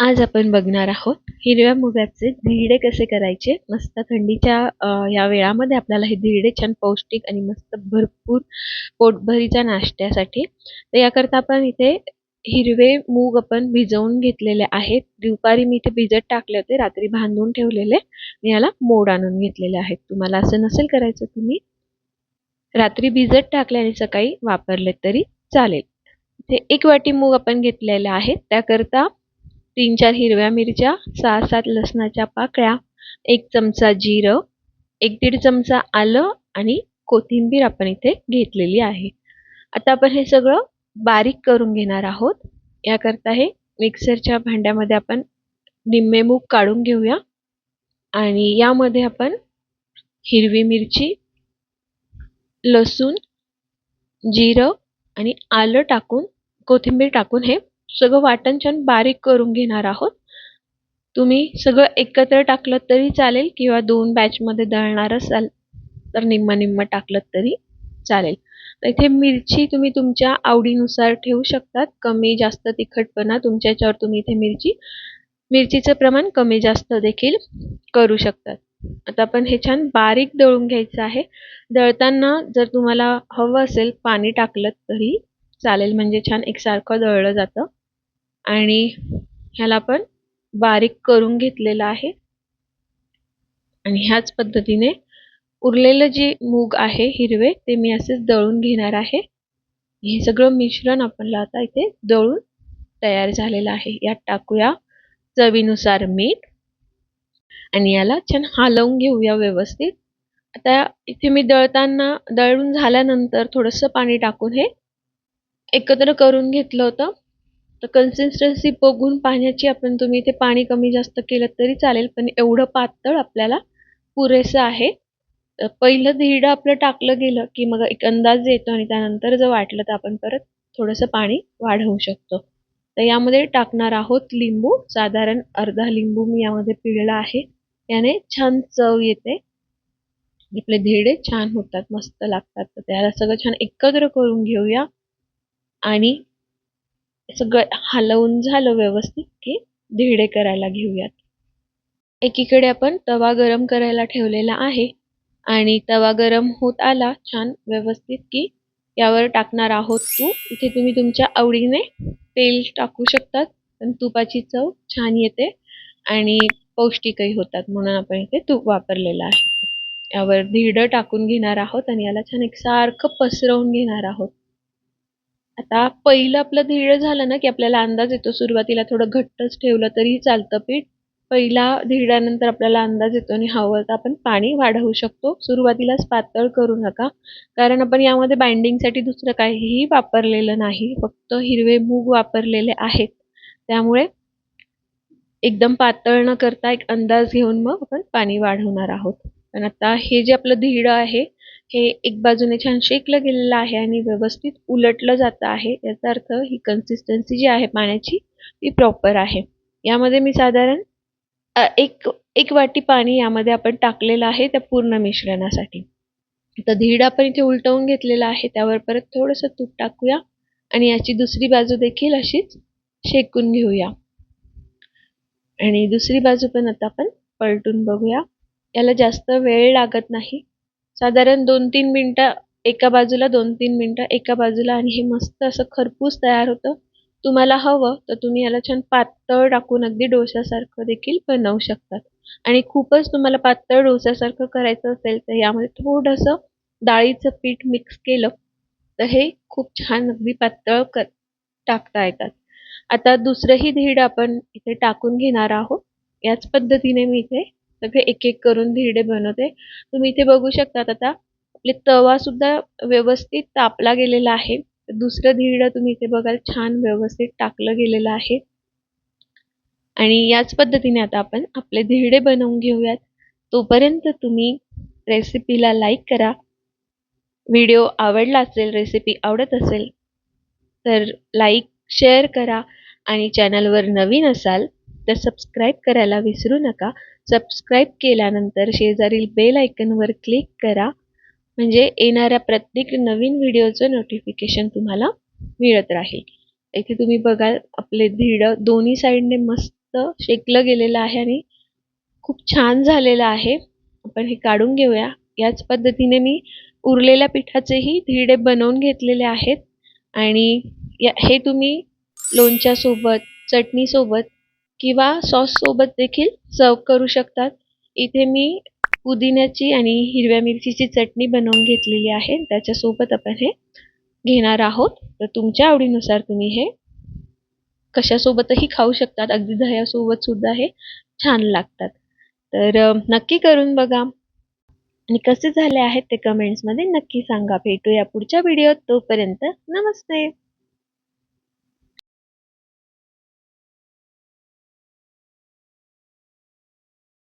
आज आपण बघणार आहोत हिरव्या मुगाचे धिरडे कसे करायचे। मस्त थंडीच्या या वेळामध्ये आपल्याला हे धिरडे छान पौष्टिक आणि मस्त भरपूर पोटभरीच्या नाश्त्यासाठी। तर याकरता आपण इथे हिरवे मूग आपण भिजवून घेतलेले आहेत। दुपारी मी इथे भिजत टाकले होते, रात्री बांधून ठेवलेले आणि याला मोड आणून घेतलेले आहेत। तुम्हाला असं नसेल करायचं, तुम्ही रात्री भिजत टाकले आणि सकाळी वापरले तरी चालेल। इथे 1 वाटी मूग आपण घेतलेले आहेत। त्याकरता 3-4 हिरव्या मिरच्या, 6-7 लसणाच्या पाकळ्या, 1 चमचा जिरं, 1-1.5 चमचा आलं आणि कोथिंबीर आपण इथे घेतलेली आहे। आता आपण हे सगळं बारीक करून घेणार आहोत। याकरता हे मिक्सरच्या भांड्यामध्ये आपण निम्मे मूग काढून घेऊया आणि यामध्ये आपण हिरवी मिरची, लसूण, जिरं आणि आलं टाकून, कोथिंबीर टाकून हे सगळं वाटण छान बारीक करून घेणार आहोत। तुम्ही सगळं एकत्र टाकलं तरी चालेल किंवा 2 बॅचमध्ये दळणार असाल तर निम्म निम्म टाकलं तरी चालेल। तर इथे मिरची तुम्ही तुमच्या आवडीनुसार ठेवू शकतात, कमी जास्त तिखटपणा तुमच्या याच्यावर तुम्ही इथे मिरचीचं प्रमाण कमी जास्त देखील करू शकतात। आता आपण हे छान बारीक दळून घ्यायचं आहे। दळताना जर तुम्हाला हवं असेल पाणी टाकलं तरी चालेल, म्हणजे छान एकसारखं दळलं जातं। आणि ह्याला आपण बारीक करून घेतलेलं आहे आणि ह्याच पद्धतीने उरलेलं जे मूग आहे हिरवे ते मी असेच दळून घेणार आहे। हे सगळं मिश्रण आपल्याला आता इथे दळून तयार झालेलं आहे। यात टाकूया चवीनुसार मीठ आणि याला छान हलवून घेऊया व्यवस्थित। आता इथे मी दळून झाल्यानंतर थोडंसं पाणी टाकून हे एकत्र करून घेतलं होतं। तर कन्सिस्टन्सी बघून पाण्याची तुम्ही इथे पाणी कमी जास्त केलं तरी चालेल, पण एवढं पातळ आपल्याला पुरेसं आहे। पहिलं धिरडं आपलं टाकलं गेलं की मग एक अंदाज येतो आणि त्यानंतर जर वाटलं तर आपण परत थोडंसं पाणी वाढवू शकतो। तर यामध्ये टाकणार आहोत लिंबू, साधारण अर्धा लिंबू मी यामध्ये पिळला आहे। याने छान चव येते, आपले धिरडे छान होतात, मस्त लागतात। तर त्याला सगळं छान एकत्र करून घेऊया आणि सगळं हलवून झालं व्यवस्थित की धिरडे करायला घेऊयात। एकीकडे आपण तवा गरम करायला ठेवलेला आहे आणि तवा गरम होत आला छान व्यवस्थित की यावर टाकणार आहोत तूप। इथे तुम्ही तुमच्या आवडीने तेल टाकू शकतात, पण तुपाची चव छान येते आणि पौष्टिकही होतात, म्हणून आपण इथे तूप वापरलेलं आहे। यावर धिरडं टाकून घेणार आहोत आणि याला छान एकसारखं पसरवून घेणार आहोत। आता पहिलं आपलं धिरडं झालं ना की आपल्याला अंदाज येतो, सुरुवातीला थोडं घट्टच ठेवलं तरी चालतं पीठ। पहिला धिरड्यानंतर आपल्याला अंदाज येतो आणि हवं तर आपण पाणी वाढवू शकतो। सुरुवातीलाच पातळ करू नका, कारण आपण यामध्ये बाइंडिंगसाठी दुसरं काहीही वापरलेलं नाही, फक्त हिरवे मूग वापरलेले आहेत। त्यामुळे एकदम पातळ न करता एक अंदाज घेऊन मग आपण पाणी वाढवणार आहोत। पण आता हे जे आपलं धिरडं आहे हे एक बाजूने छान शेकलं गेलेलं आहे आणि व्यवस्थित उलटलं जात आहे। याचा अर्थ ही कन्सिस्टन्सी जी आहे पाण्याची ती प्रॉपर आहे। यामध्ये मी साधारण एक वाटी पाणी यामध्ये आपण टाकलेलं आहे त्या पूर्ण मिश्रणासाठी। आता धिरडं आपण इथे उलटवून घेतलेला आहे, त्यावर परत थोडंसं तूप टाकूया आणि याची दुसरी बाजू देखील अशीच शेकून घेऊया आणि दुसरी बाजू पण आता आपण पलटून बघूया। याला जास्त वेळ लागत नाही, साधारण 2-3 मिनिटं एका बाजूला, 2-3 मिनिटं एका बाजूला आणि हे मस्त असं खरपूस तयार होतं। तुम्हाला हवं तर तुम्ही याला छान पातळ टाकून अगदी डोश्यासारखं देखील बनवू शकतात आणि खूपच तुम्हाला पातळ डोस्यासारखं करायचं असेल तर यामध्ये थोडंसं डाळीचं पीठ मिक्स केलं तर हे खूप छान अगदी पातळ टाकता येतात। आता दुसरंही धिरडं आपण इथे टाकून घेणार आहोत। याच पद्धतीने मी इथे सगळे एक एक करून धिरडे बनवते। तुम्ही इथे बघू शकतात आता आपले तवा सुद्धा व्यवस्थित तापला गेलेला आहे। दुसरं धिरडं तुम्ही इथे बघाल छान व्यवस्थित टाकलं गेलेलं आहे आणि याच पद्धतीने आता आपण आपले धिरडे बनवून घेऊयात। तोपर्यंत तुम्ही रेसिपीला लाईक करा, व्हिडिओ आवडला असेल, रेसिपी आवडत असेल तर लाईक शेअर करा आणि चॅनलवर नवीन असाल तर सबस्क्राईब करायला विसरू नका। सबस्क्राईब केल्यानंतर शेजारील बेल आयकॉनवर क्लिक करा, म्हणजे येणाऱ्या प्रत्येक नवीन व्हिडिओचं नोटिफिकेशन तुम्हाला मिळत राहील। इथे तुम्ही बघाल आपले धिरडं दोन्ही साईडने मस्त शेकलं गेलेलं आहे आणि खूप छान झालेलं आहे. आपण हे काढून घेऊया. याच पद्धतीने मी उरलेल्या पिठाचेही धिरडे बनवून घेतलेले आहेत आणि हे तुम्ही लोणच्यासोबत, चटणीसोबत किंवा सॉससोबत देखील सर्व करू शकतात. इथे मी पुदिन्याची आणि हिरव्या मिरचीची चटणी बनवून घेतलेली आहे. त्याच्यासोबत आपण हे घेणार आहोत. तर तुमच्या आवडीनुसार तुम्ही हे कशासोबतही खाऊ शकतात. अगदी दह्यासोबत सुद्धा हे छान लागतात. तर नक्की करून बघा आणि कसे झाले आहेत ते कमेंट्समध्ये नक्की सांगा. भेटूया पुढच्या व्हिडिओत. तोपर्यंत नमस्ते.